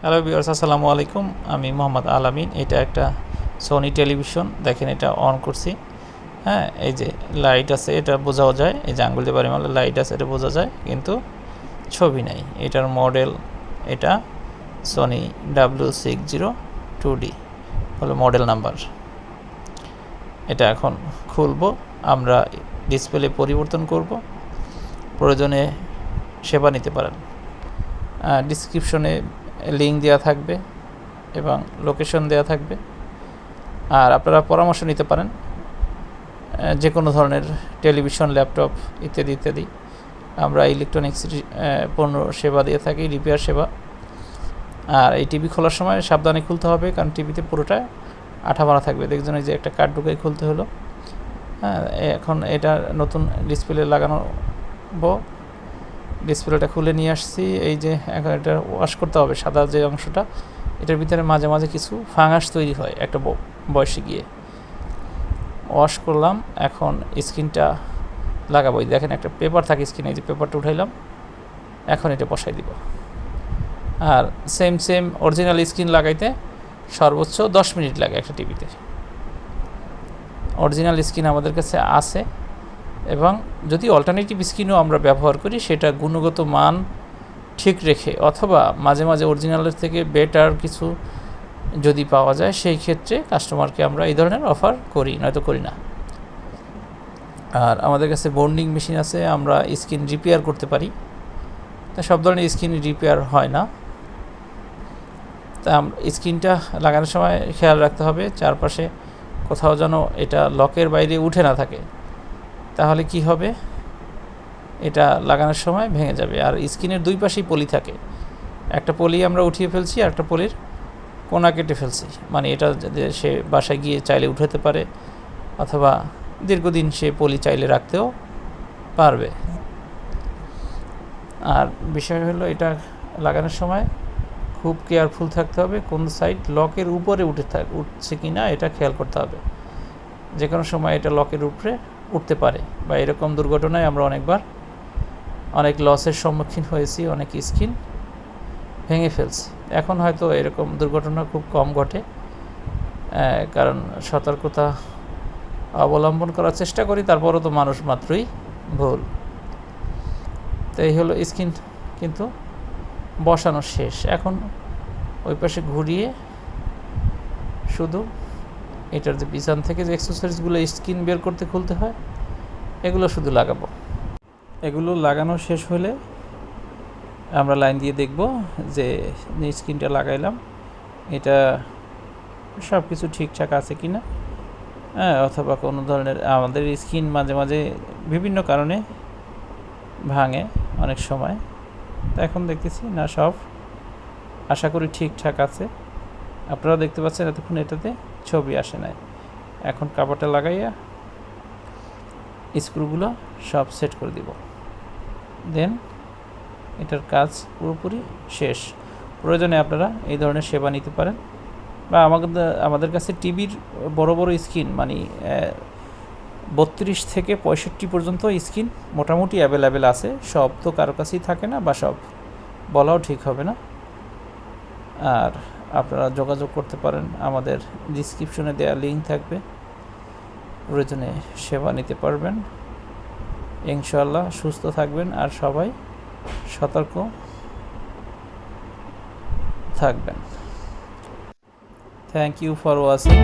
Hello viewers, আসসালামু আলাইকুম। আমি মোহাম্মদ আলামিন। এটা একটা সোনি টেলিভিশন। দেখেন, এটা অন করছি। হ্যাঁ, এই যে লাইট আছে, এটা বোঝাও যায়। এই যে আঙ্গুল দিয়ে বাড়ি মারলে লাইট আছে, এটা বোঝা যায়, কিন্তু ছবি নাই। এটার মডেল, এটা সোনি W602D হলো মডেল নাম্বার। এটা এখন খুলবো, আমরা ডিসপ্লে পরিবর্তন করব, প্রয়োজনে সেবা নিতে পারেন। ডিসক্রিপশনে লিঙ্ক দেওয়া থাকবে এবং লোকেশন দেওয়া থাকবে। আর আপনারা পরামর্শ নিতে পারেন যে কোনো ধরনের টেলিভিশন, ল্যাপটপ ইত্যাদি ইত্যাদি। আমরা ইলেকট্রনিক্স পণ্য সেবা দিয়ে থাকি, রিপেয়ার সেবা। আর এই টিভি খোলার সময় সাবধানে খুলতে হবে, কারণ টিভিতে পুরোটা আঠা মারা থাকবে। দেখছেন, এই যে একটা কার্ড ঢুকাই খুলতে হলো। হ্যাঁ, এখন এটা নতুন ডিসপ্লে লাগানো, ডিসপ্লেটা খুলে নিয়ে আসছি। এই যে এখন এটা ওয়াশ করতে হবে, সাদা যে অংশটা, এটার ভিতরে মাঝে মাঝে কিছু ফাঙ্গাস তৈরি হয় একটা বয়সে গিয়ে। ওয়াশ করলাম, এখন স্ক্রিনটা লাগাবো। দেখেন, একটা পেপার থাকে স্ক্রিনে, এই যে পেপারটা উঠাইলাম, এখন এটা বসাই দিব। আর সেম অরিজিনাল স্ক্রিন লাগাইতে সর্বোচ্চ 10 মিনিট লাগে একটা টিভিতে। অরিজিনাল স্ক্রিন আমাদের কাছে আছে, এবং যদি অল্টারনেটিভ স্ক্রিনও আমরা ব্যবহার করি, সেটা গুণগত মান ঠিক রেখে, অথবা মাঝে মাঝে অরিজিনালের থেকে বেটার কিছু যদি পাওয়া যায়, সেই ক্ষেত্রে কাস্টমারকে আমরা এই ধরনের অফার করি, নয়তো করি না। আর আমাদের কাছে বন্ডিং মেশিন আছে, আমরা স্ক্রিন রিপেয়ার করতে পারি। তা সব ধরনের স্ক্রিন রিপেয়ার হয় না। তা স্ক্রিনটা লাগানোর সময় খেয়াল রাখতে হবে চারপাশে কোথাও যেন এটা লকের বাইরে উঠে না থাকে, তাহলে কি হবে, এটা লাগানোর সময় ভেঙে যাবে। আর স্ক্রিনের দুই পাশেই পলি থাকে, একটা পলি আমরা উঠিয়ে ফেলছি আর একটা পলির কোনা কেটে ফেলছি, মানে এটা সে বাসায় গিয়ে চাইলে উঠাতে পারে, অথবা দীর্ঘদিন সে পলি চাইলে রাখতেও পারবে। আর বিষয় হলো, এটা লাগানোর সময় খুব কেয়ারফুল থাকতে হবে, কোন সাইড লকের উপরে উঠছে কি না এটা খেয়াল করতে হবে। যে কোনো সময় এটা লকের উপরে উঠতে পারে, বা এরকম দুর্ঘটনায় আমরা অনেক লসের সম্মুখীন হয়েছি, অনেক স্ক্রিন ভেঙে ফেলছি। এখন হয়তো এরকম দুর্ঘটনা খুব কম ঘটে, কারণ সতর্কতা অবলম্বন করার চেষ্টা করি, তারপরও তো মানুষ মাত্রই ভুল। তো এই হলো স্ক্রিন, কিন্তু বসানো শেষ। এখন ওই পাশে ঘুরিয়ে শুধু এটার যে পিছন থেকে যে অ্যাক্সেসরিজগুলো স্ক্রিন বের করতে খুলতে হয়, এগুলো শুধু লাগাবো। এগুলো লাগানো শেষ হলে আমরা লাইন দিয়ে দেখব যে স্ক্রিনটা লাগাইলাম, এটা সব কিছু ঠিকঠাক আছে কি না। হ্যাঁ, অথবা কোনো ধরনের আমাদের স্ক্রিন মাঝে মাঝে বিভিন্ন কারণে ভাঙে অনেক সময়। তো এখন দেখতেছি না, সব আশা করি ঠিকঠাক আছে। আপনারা দেখতে পাচ্ছেন এতক্ষণ এটাতে ছবি আসে নাই। এখন কাপড়টা লাগাইয়া স্ক্রুগুলো সব সেট করে দিব, দেন এটার কাজ পুরোপুরি শেষ। প্রয়োজনে আপনারা এই ধরনের সেবা নিতে পারেন, বা আমাদের কাছে টিভির বড় বড় স্ক্রিন, মানে 32 থেকে 65 পর্যন্ত স্ক্রিন মোটামুটি অ্যাভেলেবেল আছে। সব তো কারো কাছেই থাকে না, বা সব বলাও ঠিক হবে না। আর আপনারা যোগাযোগ করতে পারেন, আমাদের ডিসক্রিপশনে দেওয়া লিঙ্ক থাকবে, প্রয়োজনে সেবা নিতে পারবেন। ইনশাআল্লাহ সুস্থ থাকবেন আর সবাই সতর্ক থাকবেন। Thank you for watching.